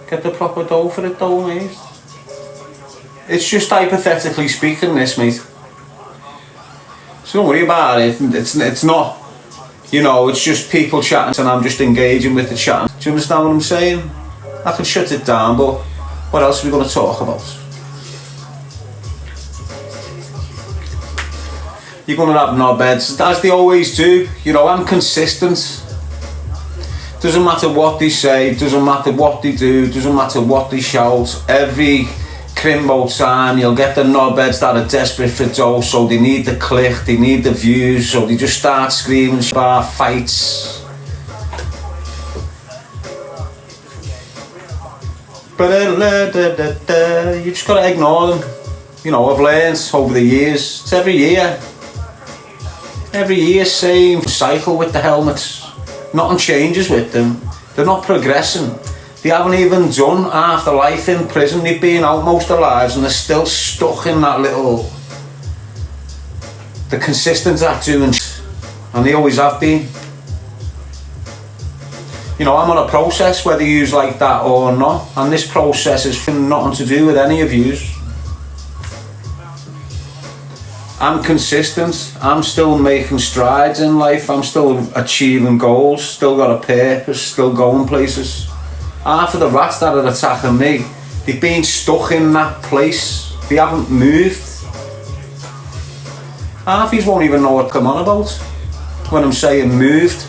Get the proper dough for it though, mate. It's just hypothetically speaking, this, mate. So don't worry about it. It's not, you know, it's just people chatting and I'm just engaging with the chat. Do you understand what I'm saying? I can shut it down, but what else are we going to talk about? You're going to have knobheads, as they always do. You know, I'm consistent. Doesn't matter what they say, doesn't matter what they do, doesn't matter what they shout. Every crimbo time you'll get the knobheads that are desperate for dough, so they need the click, they need the views, so they just start screaming, bar fights. But you just gotta ignore them. You know, I've learned over the years, it's every year, same cycle with the helmets. Nothing changes with them. They're not progressing. They haven't even done half their life in prison. They've been out most of their lives and they're still stuck in that little... They're consistent at doing and they always have been. You know, I'm on a process, whether you like that or not, and this process has nothing to do with any of yous. I'm consistent, I'm still making strides in life, I'm still achieving goals, still got a purpose, still going places. Half of the rats that are attacking me, they've been stuck in that place, they haven't moved. Half of you won't even know what I'm on about when I'm saying moved.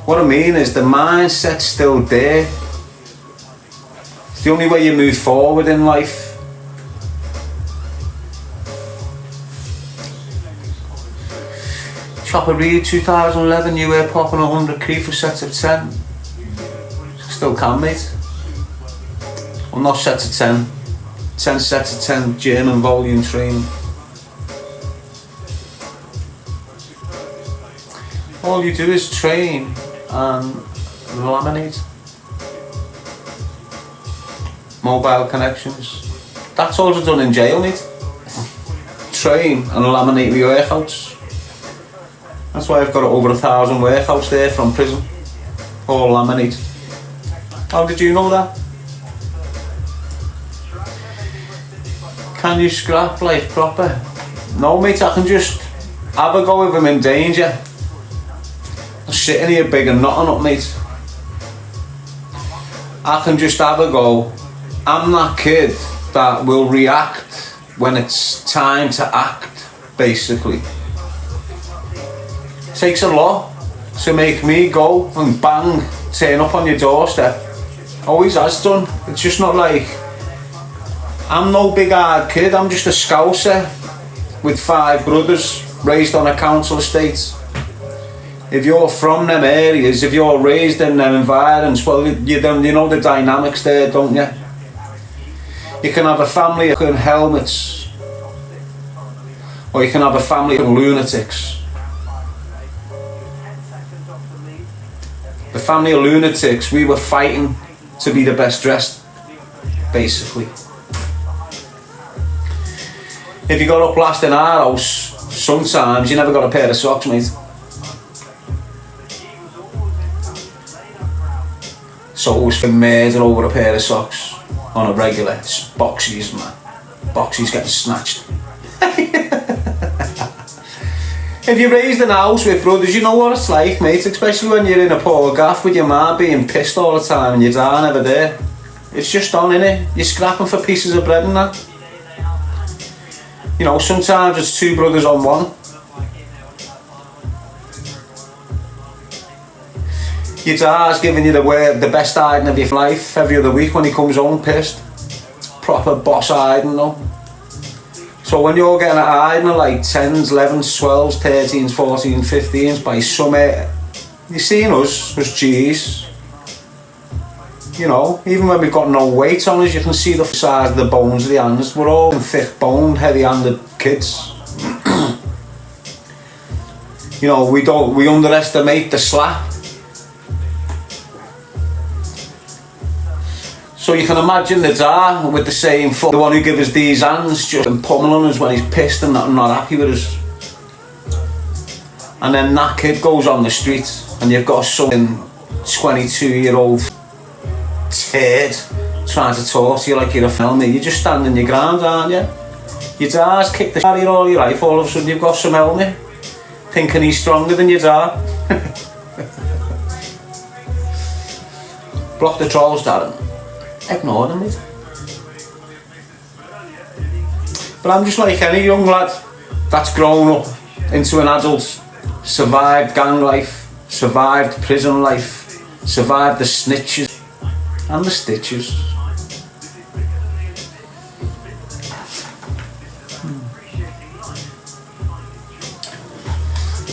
What I mean is the mindset's still there. It's the only way you move forward in life. Chopper Reed 2011, you were popping 100 key for sets of 10. Still can, mate. Well, not sets of 10. 10 sets of 10 German volume training. All you do is train and laminate. Mobile connections. That's all I've done in jail, mate. Train and laminate the workouts. That's why I've got over 1,000 workouts there from prison. All laminated. How did you know that? Can you scrap life proper? No, mate, I can just have a go if I'm in danger. I'm sitting here big and nothing up, mate. I can just have a go. I'm that kid that will react when it's time to act, basically. It takes a lot to make me go and bang, turn up on your doorstep. Always has done. It's just not like... I'm no big hard kid, I'm just a scouser with 5 brothers, raised on a council estate. If you're from them areas, if you're raised in them environments, well, you know the dynamics there, don't you? You can have a family of helmets, or you can have a family of lunatics. The family of lunatics, we were fighting to be the best dressed, basically. If you got up last in our house, sometimes you never got a pair of socks, mate. So it was for murder over a pair of socks on a regular. It's boxies, man. Boxies getting snatched. If you're raised in a house with brothers, you know what it's like, mate. Especially when you're in a poor gaff with your ma being pissed all the time and your dad never there. It's just on, innit? You're scrapping for pieces of bread and that. You know, sometimes it's 2 brothers on one. Your dad's giving you the best hiding of your life every other week when he comes home pissed. Proper boss hiding though. So when you're getting a hiding of like 10s, 11s, 12s, 13s, 14s, 15s by some... You're seeing us G's. You know, even when we've got no weight on us, you can see the size of the bones of the hands. We're all thick-boned, heavy-handed kids. You know, we underestimate the slap. So you can imagine the dad with the same foot, the one who gives us these hands, just pummeling us when he's pissed and not happy with us. and then that kid goes on the street and you've got some 22-year-old turd trying to talk to you like you're a filmer. You're just standing your ground, aren't you? Your dad's kicked the shit out of you all your life, all of a sudden you've got some helmet thinking he's stronger than your dad. Block the trolls, Darren. Ignore them, mate. But I'm just like any young lad that's grown up into an adult, survived gang life, survived prison life, survived the snitches and the stitches.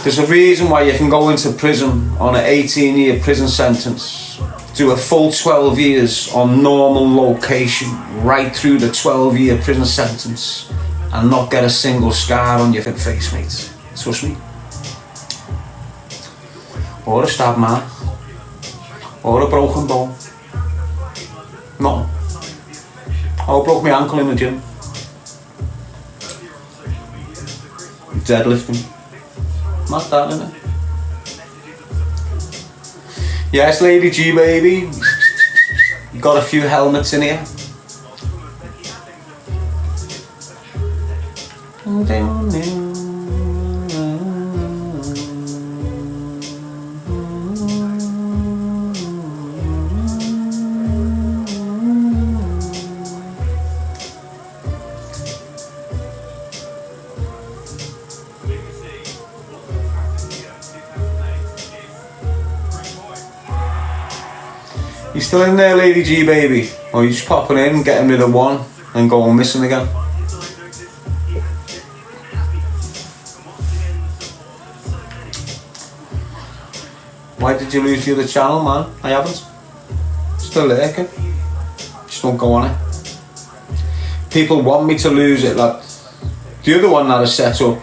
There's a reason why you can go into prison on an 18-year prison sentence, do a full 12 years on normal location, right through the 12-year prison sentence, and not get a single scar on your face, mate. Trust me. Or a stab mark. Or a broken bone. Nothing. Oh, I broke my ankle in the gym. Deadlifting. Not that, innit? Yes, Lady G, baby. Got a few helmets in here. You still in there, Lady G, baby? Or you just popping in, getting rid of one and going missing again? Why did you lose the other channel, man? I haven't. Still lurking. Just don't go on it. People want me to lose it. Like the other one that I set up,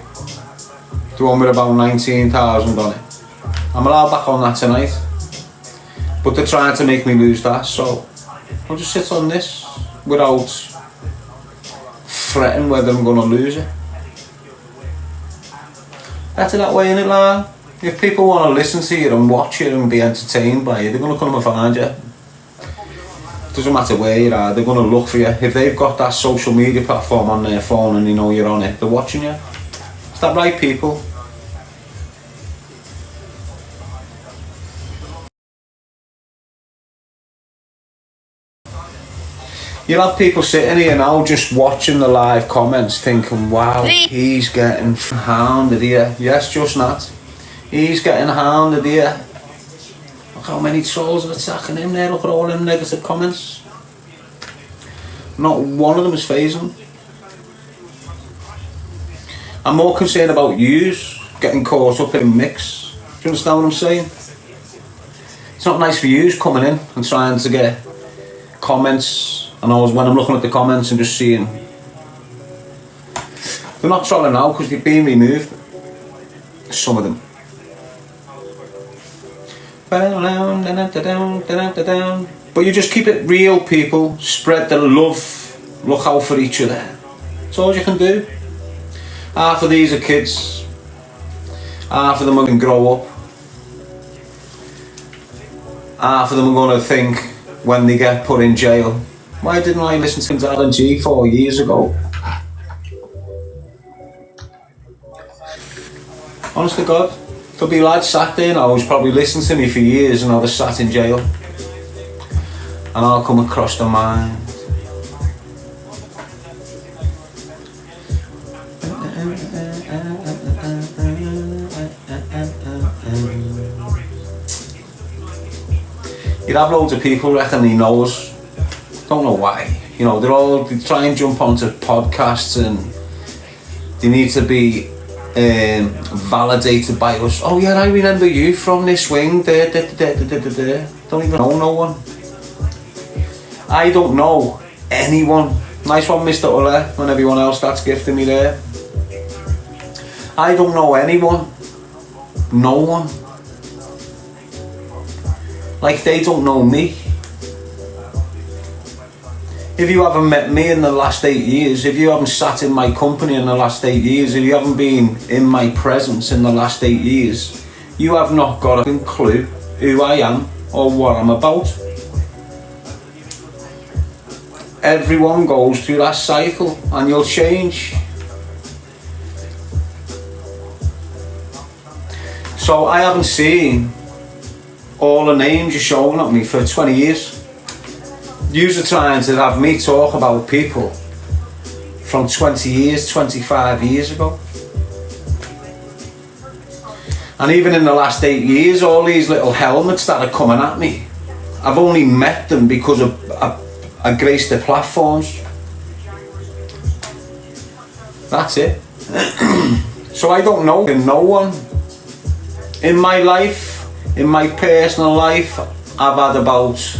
the one with about 19,000 on it. I'm allowed back on that tonight. But they're trying to make me lose that, so I'll just sit on this without fretting whether I'm going to lose it. Better that way, innit, lad? If people want to listen to you and watch you and be entertained by you, they're going to come and find you. Doesn't matter where you are, they're going to look for you. If they've got that social media platform on their phone and you know you're on it, they're watching you. Is that right, people? You'll have people sitting here now just watching the live comments thinking, wow, he's getting hounded here. Yes, just that. He's getting hounded here. Look how many trolls are attacking him there. Look at all them negative comments. Not one of them is phasing. I'm more concerned about yous getting caught up in a mix. Do you understand what I'm saying? It's not nice for yous coming in and trying to get comments. And when I'm looking at the comments and just seeing, they're not trolling now because they've been removed. Some of them. But you just keep it real, people. Spread the love. Look out for each other. That's all you can do. Half of these are kids. Half of them are going to grow up. Half of them are going to think when they get put in jail, why didn't I listen to Darren G 4 years ago? Honest to God, there'll be lads sat there now who's probably listened to me for years and now they're sat in jail. And I'll come across their mind. You'd have loads of people reckon he knows. Don't know why. You know, they try and jump onto podcasts and they need to be validated by us. Oh yeah, I remember you from this wing. Don't even know no one. I don't know anyone. Nice one, Mr. Uller, and everyone else that's gifting me there. I don't know anyone. No one. Like they don't know me. If you haven't met me in the last 8 years, if you haven't sat in my company in the last 8 years, if you haven't been in my presence in the last 8 years, you have not got a clue who I am or what I'm about. Everyone goes through that cycle and you'll change. So I haven't seen all the names you're showing at me for 20 years. You're trying to have me talk about people from 20 years, 25 years ago. And even in the last 8 years, all these little helmets that are coming at me, I've only met them because I graced their platforms. That's it. So I don't know no one. In my life, in my personal life, I've had about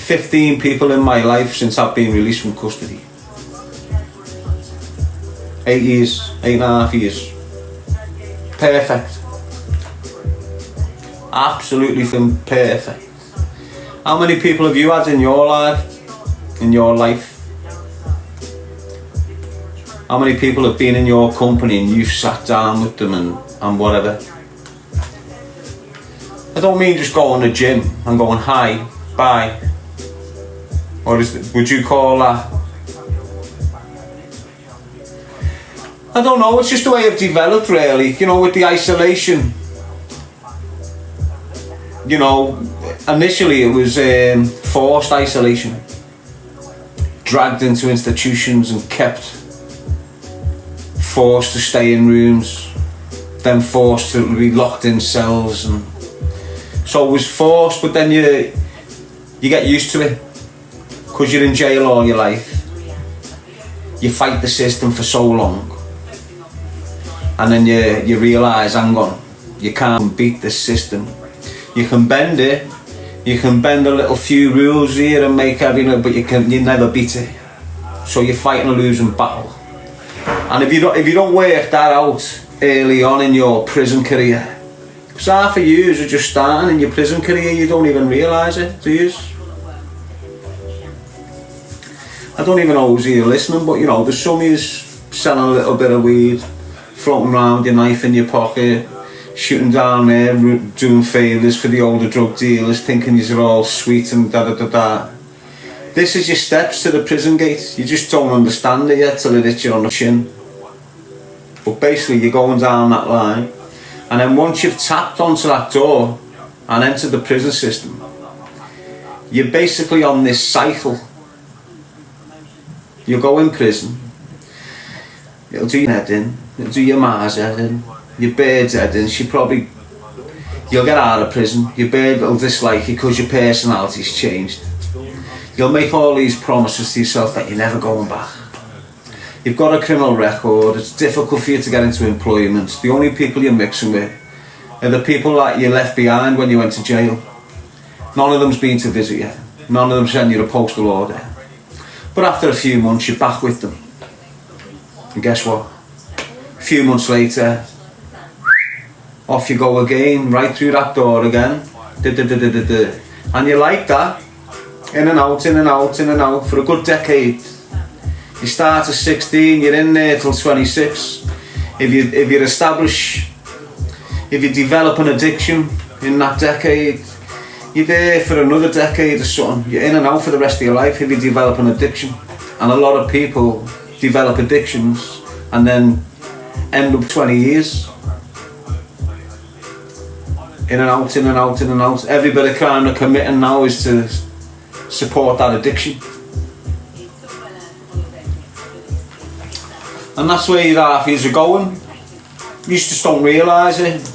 15 people in my life since I've been released from custody. 8 years, 8.5 years. Perfect. Absolutely perfect. How many people have you had in your life? In your life? How many people have been in your company and you've sat down with them and whatever? I don't mean just going to the gym and going hi, bye. Or would you call that? I don't know, it's just the way I've developed really, you know, with the isolation. You know, initially it was forced isolation. Dragged into institutions and kept. Forced to stay in rooms. Then forced to be locked in cells. And so it was forced, but then you get used to it. Because you're in jail all your life. You fight the system for so long. And then you realise, hang on, you can't beat the system. You can bend it, you can bend a little few rules here and make everything, but you never beat it. So you're fighting a losing battle. And if you don't work that out early on in your prison career, because half of you are just starting in your prison career, you don't even realise it, do you? I don't even know who's here listening, but you know, there's some who's selling a little bit of weed, floating around, your knife in your pocket, shooting down there, doing favours for the older drug dealers, thinking you're all sweet and da da da da. This is your steps to the prison gate. You just don't understand it yet till it hits you on the chin. But basically you're going down that line, and then once you've tapped onto that door and entered the prison system, you're basically on this cycle. You go in prison, it'll do your head in, it'll do your ma's head in, your bird's head in. You'll get out of prison, your bird will dislike you because your personality's changed. You'll make all these promises to yourself that you're never going back. You've got a criminal record, it's difficult for you to get into employment. The only people you're mixing with are the people that you left behind when you went to jail. None of them's been to visit you, none of them sent you a postal order. But after a few months, you're back with them. And guess what? A few months later, off you go again, right through that door again. And you like that. In and out, in and out, in and out, for a good decade. You start at 16, you're in there till 26. If you develop an addiction in that decade, you're there for another decade or something. You're in and out for the rest of your life if you develop an addiction. And a lot of people develop addictions and then end up 20 years. In and out, in and out, in and out. Every bit of crime they're committing now is to support that addiction. And that's where your half years are going. You just don't realise it.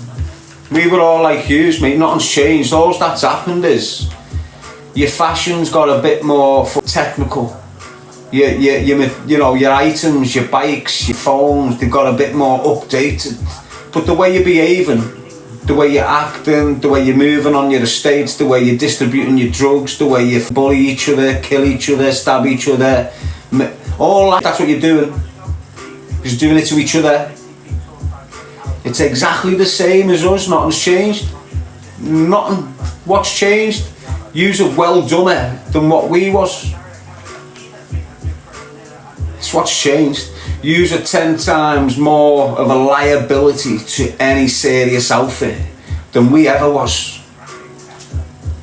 We were all like yous, mate, nothing's changed. All that's happened is your fashion's got a bit more technical. Your items, your bikes, your phones, they've got a bit more updated. But the way you're behaving, the way you're acting, the way you're moving on your estates, the way you're distributing your drugs, the way you bully each other, kill each other, stab each other, all that's what you're doing. You're doing it to each other. It's exactly the same as us, nothing's changed. Nothing. What's changed? Yous are well dumber than what we was. It's what's changed. Yous are 10 times more of a liability to any serious outfit than we ever was.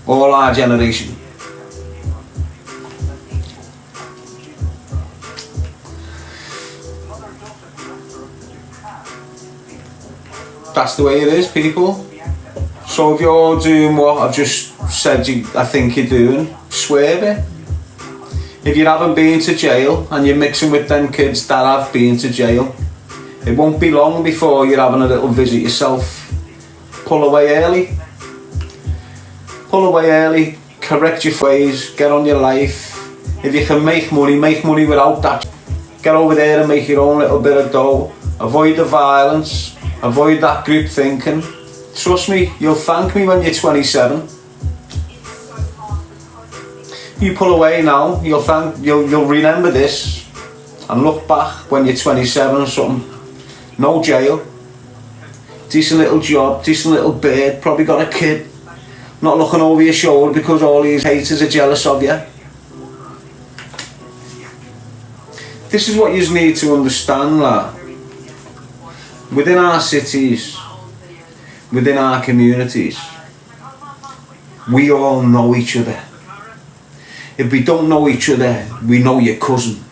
All our generation. That's the way it is, people. So if you're doing what I've just said I think you're doing, swerve it. If you haven't been to jail and you're mixing with them kids that have been to jail, it won't be long before you're having a little visit yourself. Pull away early. Pull away early, correct your ways, get on your life. If you can make money without that. Get over there and make your own little bit of dough. Avoid the violence, avoid that group thinking. Trust me, you'll thank me when you're 27. You pull away now, you'll remember this and look back when you're 27 or something. No jail, decent little job, decent little bird, probably got a kid, not looking over your shoulder because all these haters are jealous of you. This is what you need to understand, lad. Within our cities, within our communities, we all know each other. If we don't know each other, we know your cousin.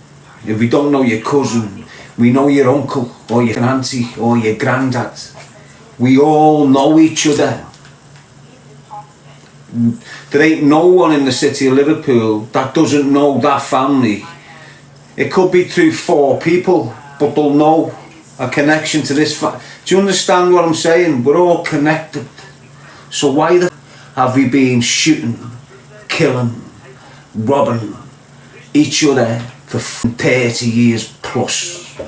If we don't know your cousin, we know your uncle or your auntie or your granddad. We all know each other. There ain't no one in the city of Liverpool that doesn't know that family. It could be through 4 people, but they'll know a connection to this family. Do you understand what I'm saying? We're all connected. So why the have we been shooting, killing, robbing each other for 30 years plus?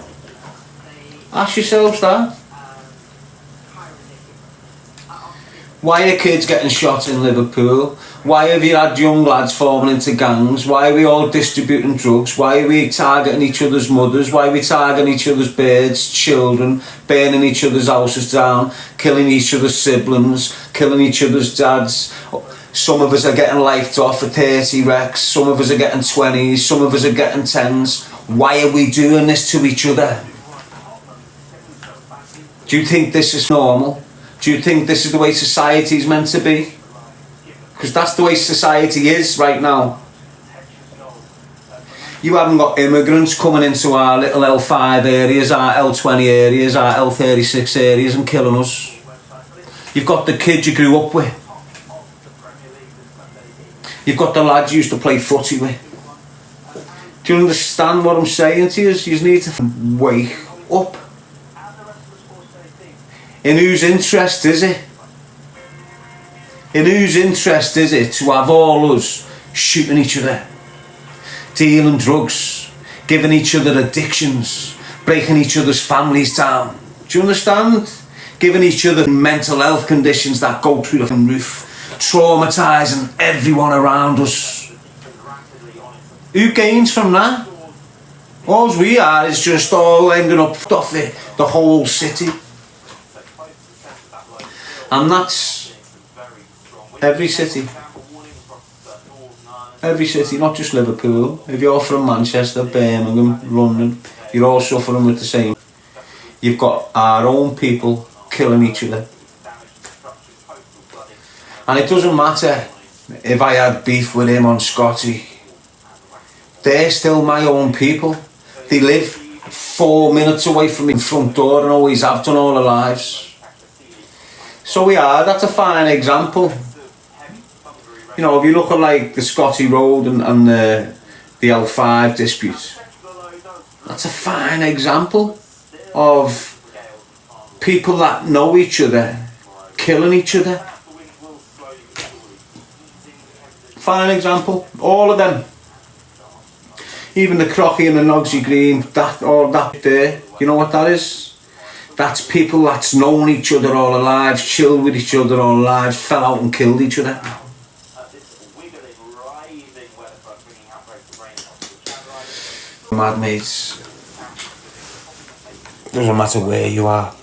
Ask yourselves that. Why are kids getting shot in Liverpool? Why have you had young lads falling into gangs? Why are we all distributing drugs? Why are we targeting each other's mothers? Why are we targeting each other's birds, children, burning each other's houses down, killing each other's siblings, killing each other's dads? Some of us are getting lifed off for 30 wrecks, some of us are getting 20s, some of us are getting 10s. Why are we doing this to each other? Do you think this is normal? Do you think this is the way society is meant to be? Because that's the way society is right now. You haven't got immigrants coming into our little L5 areas, our L20 areas, our L36 areas and killing us. You've got the kids you grew up with. You've got the lads you used to play footy with. Do you understand what I'm saying to you? You need to wake up. In whose interest is it? In whose interest is it to have all us shooting each other, dealing drugs, giving each other addictions, breaking each other's families down? Do you understand? Giving each other mental health conditions that go through the roof, traumatising everyone around us. Who gains from that? All we are is just all ending up off the whole city. And that's every city. Every city, not just Liverpool. If you're from Manchester, Birmingham, London, you're all suffering with the same. You've got our own people killing each other. And it doesn't matter if I had beef with him on Scotty. They're still my own people. They live 4 minutes away from my front door and always have done all their lives. So that's a fine example. You know, if you look at like the Scotty Road and the L5 dispute, that's a fine example of people that know each other, killing each other. Fine example, all of them. Even the Crocky and the Nogsy Green, all that there, you know what that is? That's people that's known each other all their lives, chilled with each other all their lives, fell out and killed each other. Mad mates. Doesn't matter where you are.